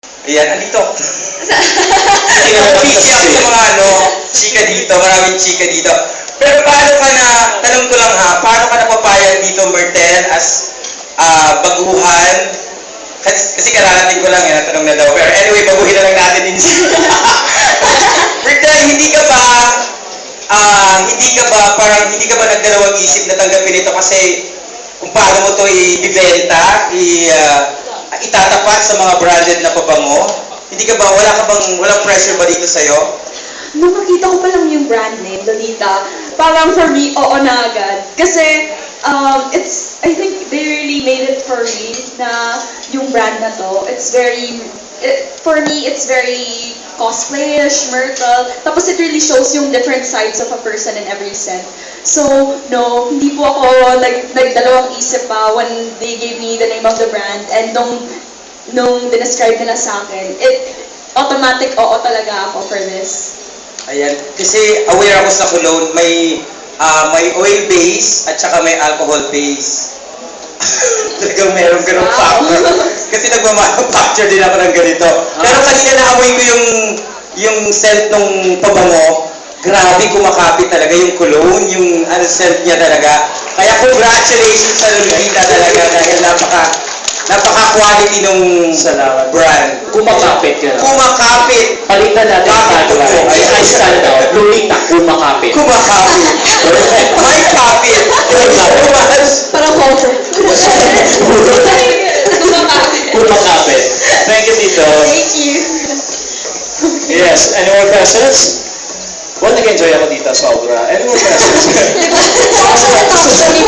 Ayan, andito. Busy ako sa mga chika dito, maraming chika dito. Pero paano ka na, tanong ko lang ha, paano ka napapayag dito, Myrtle, as baguhan? Kasi kararating ko lang, natanong na daw. Pero anyway, baguhin na lang natin din siya. Myrtle, hindi ka ba nagdalawang isip na tanggapin ito kasi kung paano mo ito ibibenta, itatapat sa mga branded na pabango? Hindi ka ba, walang pressure ba dito sa'yo? Nung makita ko pa lang yung brand name, Lolita, parang for me, oo na agad. Kasi, I think they really made it for me na yung brand na to. For me, it's very cosplayish, Myrtle. Tapos it really shows yung different sides of a person in every scent. So, no, hindi po ako nagdalawang isip pa when they gave me the name of the brand. And nung dinescribe nila sa akin, automatic oo talaga ako for this. Ayan, kasi aware ako sa cologne, may oil base at saka may alcohol base. Talagang meron ganun factor. Kasi nagmamanufacture din ako ng ganito. Pero kanina naamoy ko yung scent nung pabango. Grabe, kumakapit talaga yung cologne, yung scent niya talaga. Kaya congratulations sa Lolita talaga dahil napaka-quality nung brand. Kumakapit ka na. Kumakapit. Palitan natin ang tagline. I stand out. Lolita, kumakapit. Kumakapit. May kapit. Parang culture. Kumakapit. Thank you, Tito. Thank you. Yes. Any more questions? Well, nag-enjoy ako dito sa obra. Any more questions? Actually,